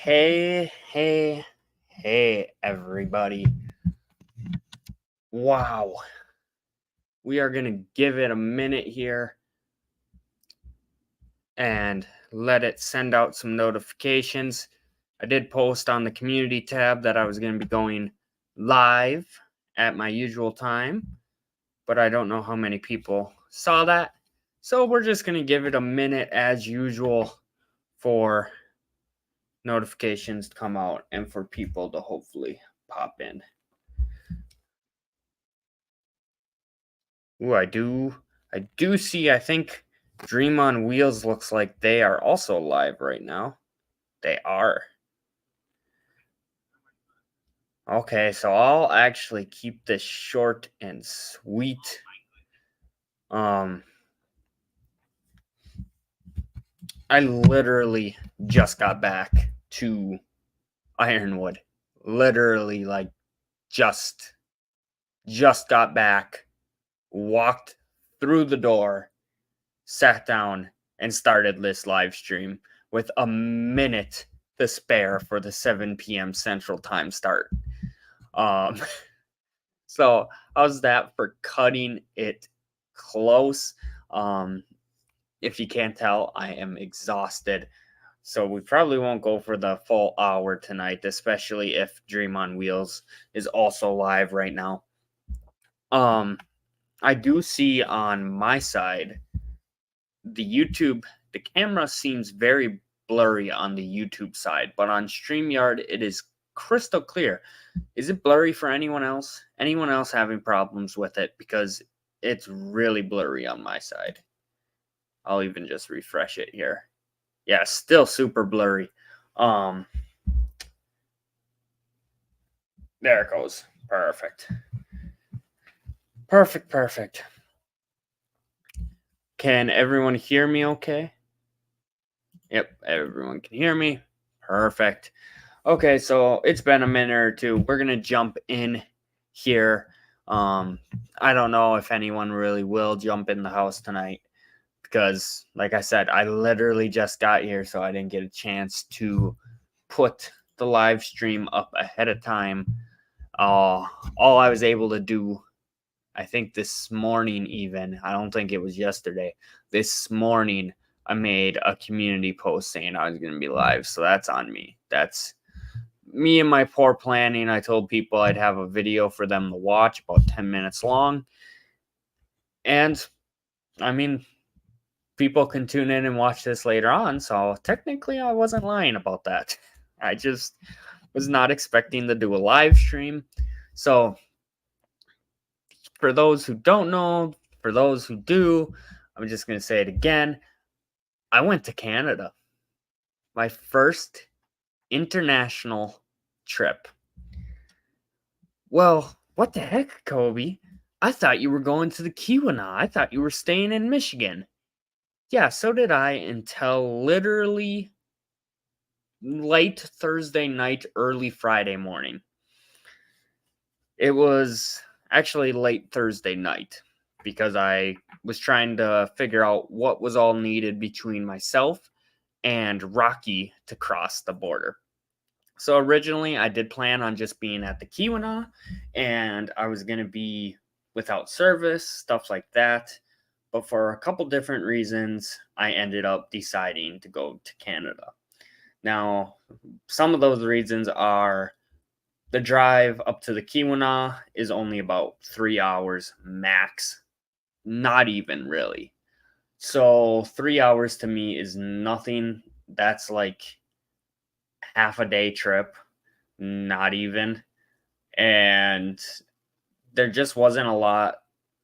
Hey, everybody. Wow. We are going to give it a minute here and let it send out some notifications. I did post on the community tab that I was going to be going live at my usual time, but I don't know how many people saw that. So we're just going to give it a minute as usual for notifications to come out and for people to hopefully pop in. Ooh, I do see, I think Dream on Wheels looks like they are also live right now. They are. Okay, so I'll actually keep this short and sweet. I literally just got back to Ironwood. Literally, like, just got back, walked through the door, sat down, and started this live stream with a minute to spare for the 7 p.m. Central Time start. So how's that for cutting it close? If you can't tell, I am exhausted. So we probably won't go for the full hour tonight, especially if Dream on Wheels is also live right now. I do see on my side the camera seems very blurry on the YouTube side, but on StreamYard it is crystal clear. Is it blurry for anyone else? Anyone else having problems with it? Because it's really blurry on my side. I'll even just refresh it here. Yeah, still super blurry. There it goes. Perfect. Perfect. Can everyone hear me okay? Yep, everyone can hear me. Perfect. Okay, so it's been a minute or two. We're gonna jump in here. I don't know if anyone really will jump in the house tonight because, like I said, I literally just got here, so I didn't get a chance to put the live stream up ahead of time. All I was able to do, I think this morning, even, I don't think it was yesterday, this morning, I made a community post saying I was going to be live. So that's on me. That's me and my poor planning. I told people I'd have a video for them to watch about 10 minutes long. And I mean, people can tune in and watch this later on. So technically, I wasn't lying about that. I just was not expecting to do a live stream. So for those who don't know, for those who do, I'm just going to say it again. I went to Canada. My first international trip. Well, what the heck, Kobe? I thought you were going to the Keweenaw. I thought you were staying in Michigan. Yeah, so did I until literally late Thursday night, early Friday morning. It was actually late Thursday night because I was trying to figure out what was all needed between myself and Rocky to cross the border. So originally I did plan on just being at the Keweenaw and I was going to be without service, stuff like that. But for a couple different reasons, I ended up deciding to go to Canada. Now, some of those reasons are the drive up to the Keweenaw is only about 3 hours max. Not even really. So 3 hours to me is nothing. That's like half a day trip, not even. And there just wasn't a lot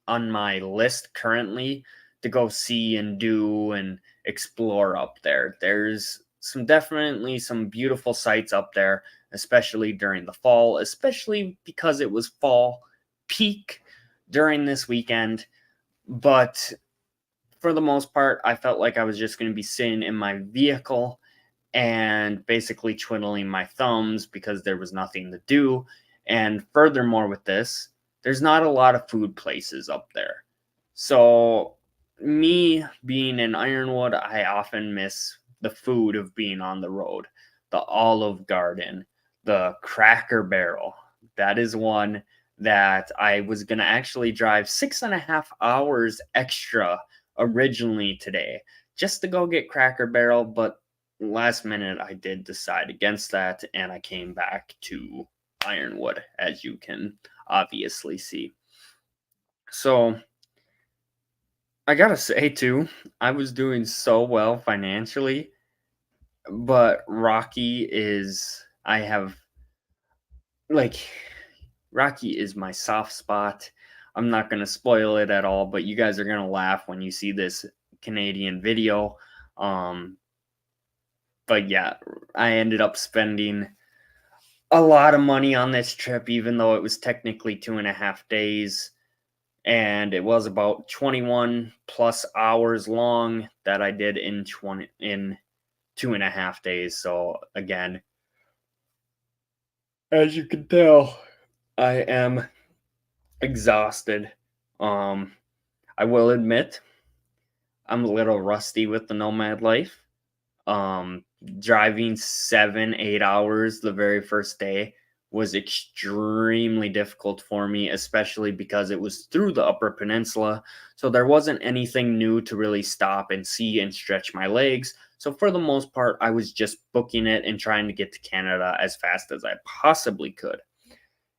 on my list currently to go see and do and explore up there. There's definitely some beautiful sights up there, especially during the fall, especially because it was fall peak during this weekend. But for the most part, I felt like I was just going to be sitting in my vehicle and basically twiddling my thumbs because there was nothing to do. And furthermore, with this, there's not a lot of food places up there. So, me being in Ironwood, I often miss the food of being on the road. the Olive Garden, the Cracker Barrel. That is one that I was going to actually drive 6.5 hours extra originally today just to go get Cracker Barrel, but last minute I did decide against that and I came back to Ironwood, as you can obviously see. So I gotta say too, I was doing so well financially, but I have like Rocky is my soft spot. I'm not gonna spoil it at all, but you guys are gonna laugh when you see this Canadian video. Um, but yeah, I ended up spending a lot of money on this trip, even though it was technically 2.5 days. And it was about 21 plus hours long that I did in 2.5 days. So again, as you can tell, I am exhausted. Um, I will admit I'm a little rusty with the nomad life. Um, Driving 7, 8 hours the very first day was extremely difficult for me, especially because it was through the Upper Peninsula. So there wasn't anything new to really stop and see and stretch my legs. So for the most part, I was just booking it and trying to get to Canada as fast as I possibly could.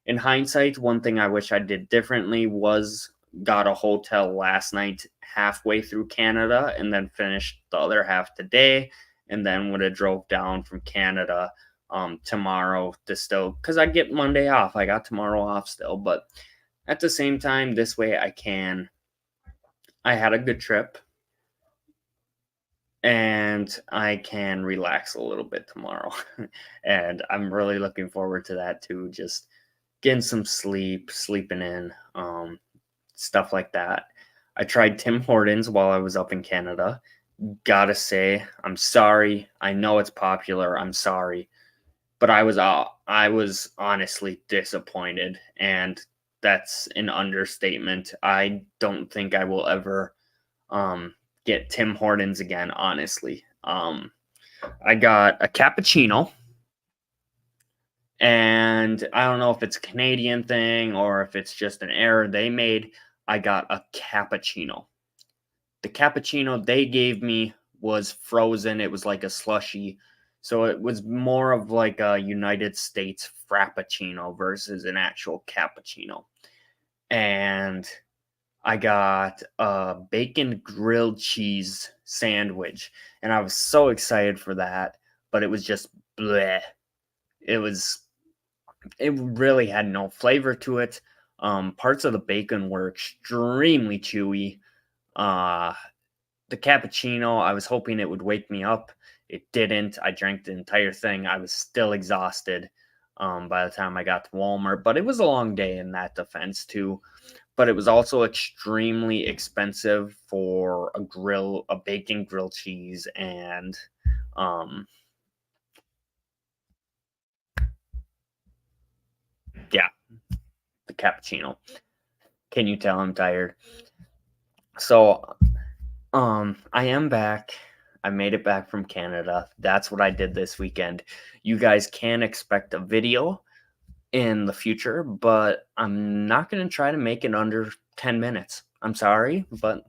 In hindsight, one thing I wish I did differently was got a hotel last night halfway through Canada and then finished the other half today and then would have drove down from Canada tomorrow to still because I get Monday off. I got tomorrow off still, but at the same time, this way I had a good trip and I can relax a little bit tomorrow. And I'm really looking forward to that too. Just getting some sleep, sleeping in, stuff like that. I tried Tim Hortons while I was up in Canada. Gotta say, I'm sorry. I know it's popular. I'm sorry, but I was honestly disappointed, and that's an understatement. I don't think I will ever get Tim Hortons again. Honestly, I got a cappuccino. And I don't know if it's a Canadian thing or if it's just an error they made. I got a cappuccino. The cappuccino they gave me was frozen. It was like a slushy. So it was more of like a United States frappuccino versus an actual cappuccino. And I got a bacon grilled cheese sandwich. And I was so excited for that. But it was just bleh. It was it really had no flavor to it. Parts of the bacon were extremely chewy. Uh, the cappuccino, I was hoping it would wake me up. It didn't. I drank the entire thing. I was still exhausted by the time I got to Walmart, but it was a long day in that defense too. But it was also extremely expensive for a bacon grilled cheese, and um, yeah, the cappuccino. Can you tell I'm tired? So I am back. I made it back from Canada. That's what I did this weekend. You guys can expect a video in the future, but I'm not going to try to make it under 10 minutes. I'm sorry, but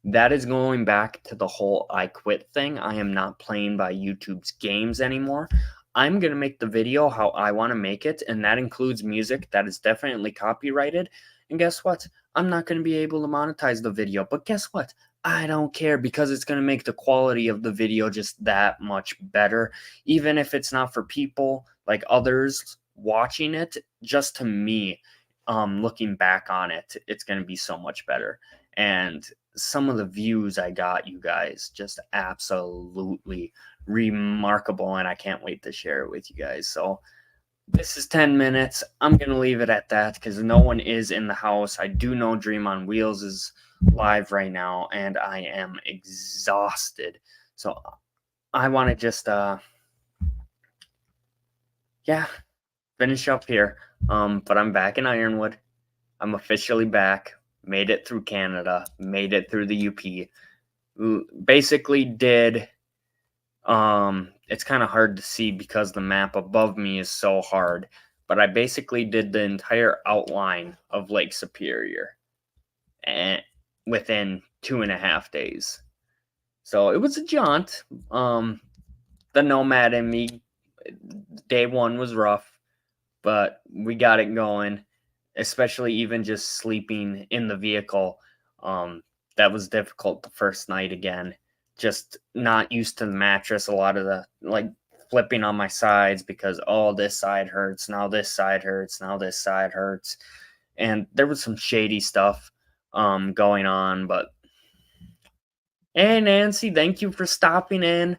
that is going back to the whole I quit thing. I am not playing by YouTube's games anymore. I'm going to make the video how I want to make it, and that includes music that is definitely copyrighted. And guess what? I'm not going to be able to monetize the video, but guess what? I don't care because it's going to make the quality of the video just that much better. Even if it's not for people like others watching it, just to me, looking back on it, it's going to be so much better. And some of the views I got, you guys, just absolutely remarkable. And I can't wait to share it with you guys. So this is 10 minutes. I'm going to leave it at that because no one is in the house. I do know Dream on Wheels is live right now and I am exhausted. So I want to just, finish up here. But I'm back in Ironwood. I'm officially back. Made it through Canada. Made it through the UP. Basically did It's kind of hard to see because the map above me is so hard, but I basically did the entire outline of Lake Superior and within 2.5 days. So it was a jaunt. The nomad in me, day one was rough, but we got it going. Especially even just sleeping in the vehicle. That was difficult the first night again. Just not used to the mattress. A lot of the flipping on my sides because this side hurts, now this side hurts, now this side hurts. And there was some shady stuff going on, but hey Nancy, thank you for stopping in.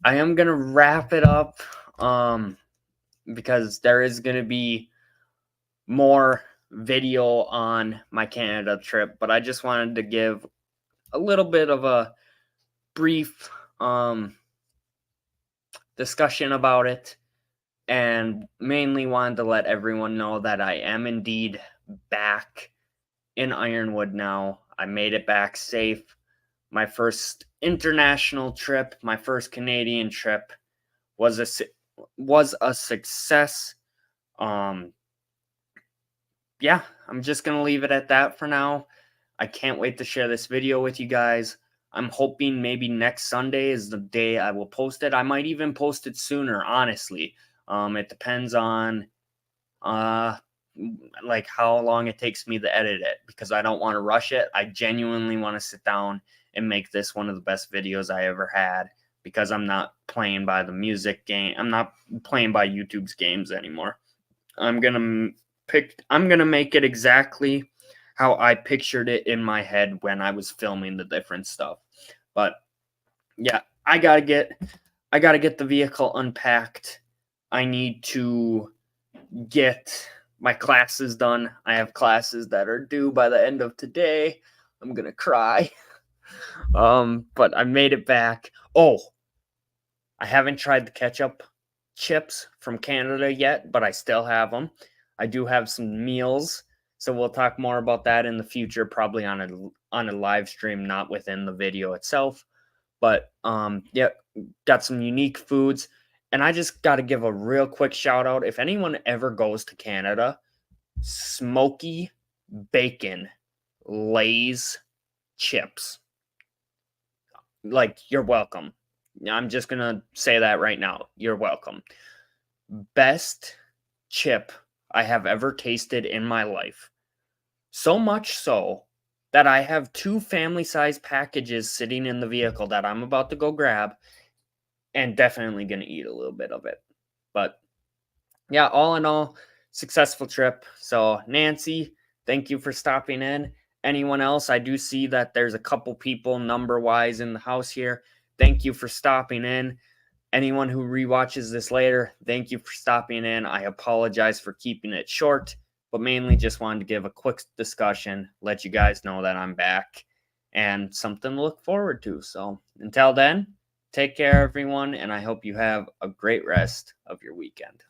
I am gonna wrap it up because there is gonna be more video on my Canada trip, but I just wanted to give a little bit of a brief discussion about it, and mainly wanted to let everyone know that I am indeed back in Ironwood now. I made it back safe. My first international trip, my first Canadian trip was a success. Yeah, I'm just going to leave it at that for now. I can't wait to share this video with you guys. I'm hoping maybe next Sunday is the day I will post it. I might even post it sooner, honestly. It depends on like how long it takes me to edit it because I don't want to rush it. I genuinely want to sit down and make this one of the best videos I ever had because I'm not playing by the music game. I'm not playing by YouTube's games anymore. I'm going to make it exactly how I pictured it in my head when I was filming the different stuff. But yeah, I got to get the vehicle unpacked. I need to get my classes done. I have classes that are due by the end of today. I'm going to cry. But I made it back. Oh, I haven't tried the ketchup chips from Canada yet, but I still have them. I do have some meals, so we'll talk more about that in the future, probably on a live stream, not within the video itself. But yeah, got some unique foods, and I just got to give a real quick shout out. If anyone ever goes to Canada, smoky bacon Lay's chips. Like, you're welcome. I'm just gonna say that right now. You're welcome. Best chip I have ever tasted in my life. So much so that I have 2 family-sized packages sitting in the vehicle that I'm about to go grab and definitely going to eat a little bit of it. But yeah, all in all, successful trip. So Nancy, thank you for stopping in. Anyone else? I do see that there's a couple people number-wise in the house here. Thank you for stopping in. Anyone who rewatches this later, thank you for stopping in. I apologize for keeping it short, but mainly just wanted to give a quick discussion, let you guys know that I'm back, and something to look forward to. So until then, take care, everyone, and I hope you have a great rest of your weekend.